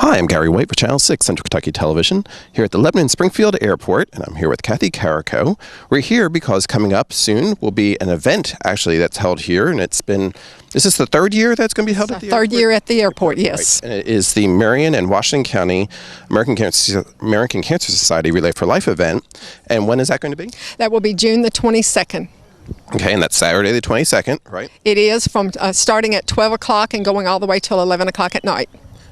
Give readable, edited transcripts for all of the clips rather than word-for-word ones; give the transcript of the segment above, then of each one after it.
Hi, I'm Gary White for Channel 6 Central Kentucky Television here at the Lebanon Springfield Airport, and I'm here with Kathy Carrico. We're here because coming up soon will be an event actually that's held here, and is this the third year that's going to be held at the airport? Third year at the airport, yes. Right. And it is the Marion and Washington County American Cancer Society Relay for Life event. And when is that going to be? That will be June the 22nd. Okay, and that's Saturday the 22nd, right? It is from starting at 12 o'clock and going all the way till 11 o'clock at night.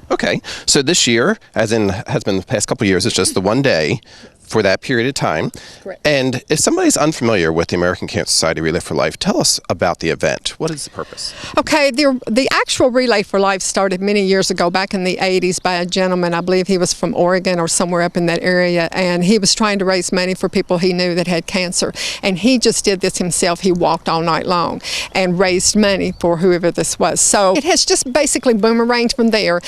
Okay, so this year, as in has been the past couple of years, it's just the one day for that period of time. Correct. And if somebody's unfamiliar with the American Cancer Society Relay for Life, tell us about the event. What is the purpose? Okay, the actual Relay for Life started many years ago, back in the 80s, by a gentleman. I believe he was from Oregon or somewhere up in that area, and he was trying to raise money for people he knew that had cancer. And he just did this himself. He walked all night long and raised money for whoever this was. So it has just basically boomeranged from there.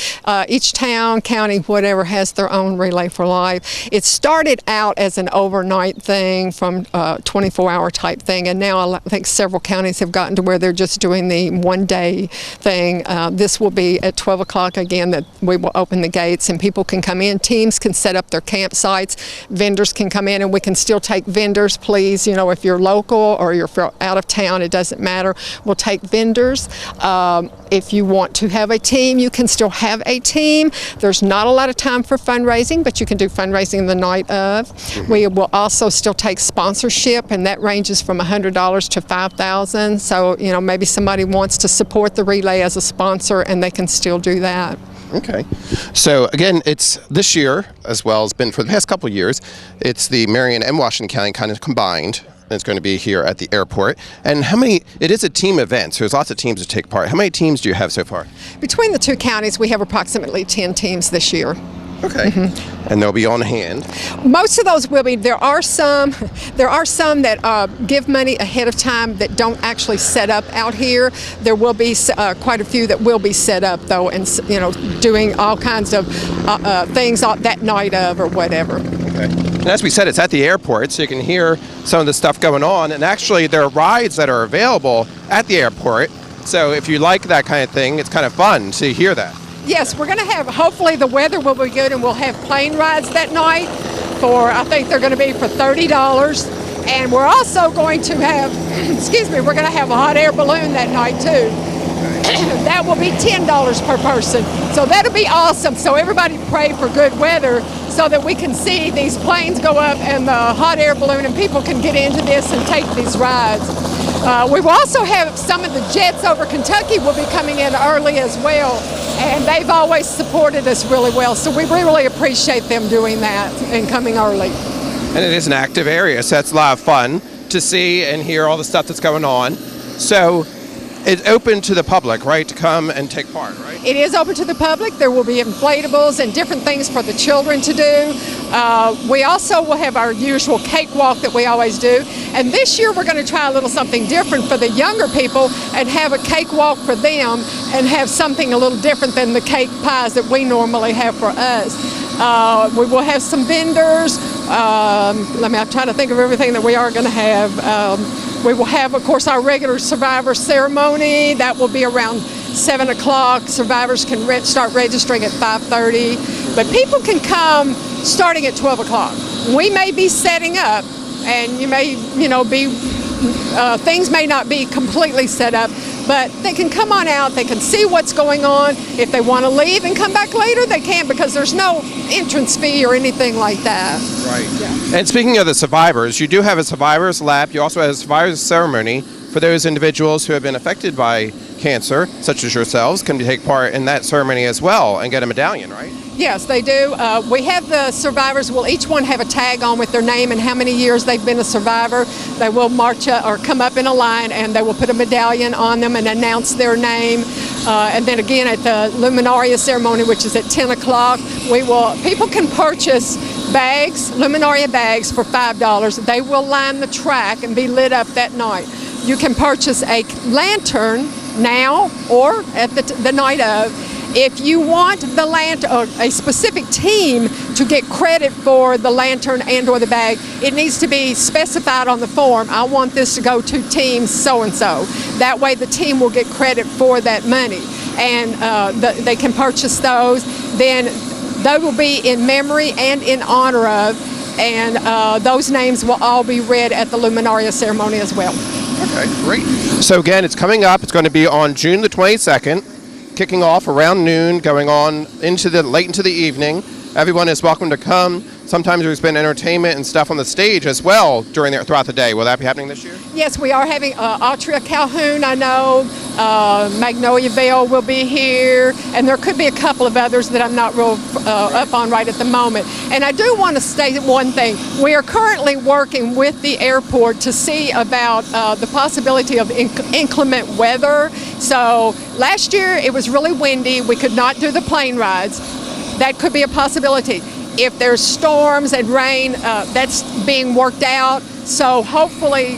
Each town, county, whatever, has their own Relay for Life. It started out as an overnight thing from 24-hour type thing, and now I think several counties have gotten to where they're just doing the one-day thing. This will be at 12 o'clock again, that we will open the gates and people can come in. Teams can set up their campsites. Vendors can come in, and we can still take vendors, please. You know, if you're local or you're out of town, it doesn't matter. We'll take vendors. If you want to have a team, you can still have a team. There's not a lot of time for fundraising, but you can do fundraising the night of. We will also still take sponsorship, and that ranges from $100 to $5,000. So, you know, maybe somebody wants to support the relay as a sponsor, and they can still do that. Okay. So again, it's this year, as well as been for the past couple of years, it's the Marion and Washington County kind of combined. It's going to be here at the airport. And it is a team event, so there's lots of teams to take part. How many teams do you have so far? Between the two counties, we have approximately 10 teams this year. Okay. Mm-hmm. And they'll be on hand. Most of those will be. There are some that give money ahead of time that don't actually set up out here. There will be quite a few that will be set up though, and you know, doing all kinds of things that night of or whatever. Okay. And as we said, it's at the airport, so you can hear some of the stuff going on. And actually, there are rides that are available at the airport. So if you like that kind of thing, it's kind of fun to hear that. Yes, we're going to have, hopefully the weather will be good, and we'll have plane rides that night I think they're going to be for $30. And we're also going to have, we're going to have a hot air balloon that night too. That will be $10 per person. So that'll be awesome. So everybody pray for good weather so that we can see these planes go up and the hot air balloon, and people can get into this and take these rides. We will also have some of the jets over Kentucky will be coming in early as well, and they've always supported us really well, so we really appreciate them doing that and coming early. And it is an active area, so that's a lot of fun to see and hear all the stuff that's going on. So it's open to the public, right, to come and take part, right? It is open to the public. There will be inflatables and different things for the children to do. We also will have our usual cakewalk that we always do. And this year we're going to try a little something different for the younger people and have a cakewalk for them and have something a little different than the cake pies that we normally have for us. We will have some vendors. I'm trying to think of everything that we are going to have. We will have, of course, our regular survivor ceremony. That will be around 7 o'clock. Survivors can start registering at 5:30. But people can come starting at 12 o'clock. We may be setting up, and you may, things may not be completely set up, but they can come on out, they can see what's going on. If they want to leave and come back later, they can, because there's no entrance fee or anything like that. Right. Yeah. And speaking of the survivors, you do have a survivors lap. You also have a survivors ceremony for those individuals who have been affected by cancer, such as yourselves, can take part in that ceremony as well and get a medallion, right? Yes, they do. We have the survivors will each one have a tag on with their name and how many years they've been a survivor. They will march or come up in a line, and they will put a medallion on them and announce their name. And then again at the Luminaria ceremony, which is at 10 o'clock, people can purchase bags, Luminaria bags, for $5. They will line the track and be lit up that night. You can purchase a lantern now or at the night of. If you want the lantern, or a specific team to get credit for the lantern and or the bag, it needs to be specified on the form. I want this to go to team so-and-so. That way the team will get credit for that money. And they can purchase those. Then they will be in memory and in honor of, and those names will all be read at the Luminaria ceremony as well. Okay, great. So again, it's coming up. It's going to be on June the 22nd, kicking off around noon, going on late into the evening. Everyone is welcome to come. Sometimes there's been entertainment and stuff on the stage as well throughout the day. Will that be happening this year? Yes, we are having Autria Calhoun, I know. Magnolia Vale will be here, and there could be a couple of others that I'm not real up on right at the moment. And I do want to state one thing. We are currently working with the airport to see about the possibility of inclement weather. So last year it was really windy. We could not do the plane rides. That could be a possibility. If there's storms and rain, that's being worked out. So hopefully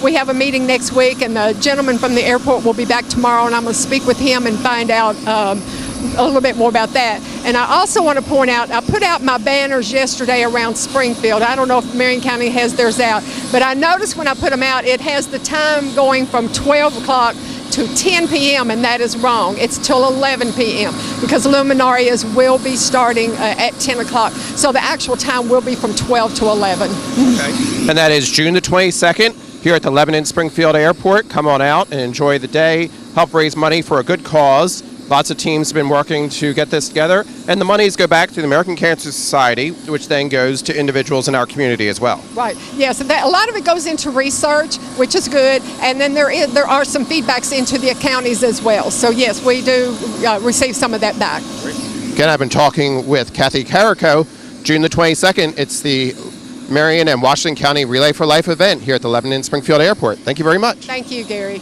we have a meeting next week, and the gentleman from the airport will be back tomorrow, and I'm going to speak with him and find out a little bit more about that. And I also want to point out, I put out my banners yesterday around Springfield. I don't know if Marion County has theirs out, but I noticed when I put them out, it has the time going from 12 o'clock to 10 p.m., and that is wrong. It's till 11 p.m. because luminarias will be starting at 10 o'clock. So the actual time will be from 12 to 11. Okay. And that is June the 22nd here at the Lebanon Springfield Airport. Come on out and enjoy the day. Help raise money for a good cause. Lots of teams have been working to get this together, and the monies go back to the American Cancer Society, which then goes to individuals in our community as well. Right. Yes. A lot of it goes into research, which is good, and then there are some feedbacks into the counties as well. So yes, we do receive some of that back. Again, I've been talking with Kathy Carrico. June the 22nd, it's the Marion and Washington County Relay for Life event here at the Lebanon Springfield Airport. Thank you very much. Thank you, Gary.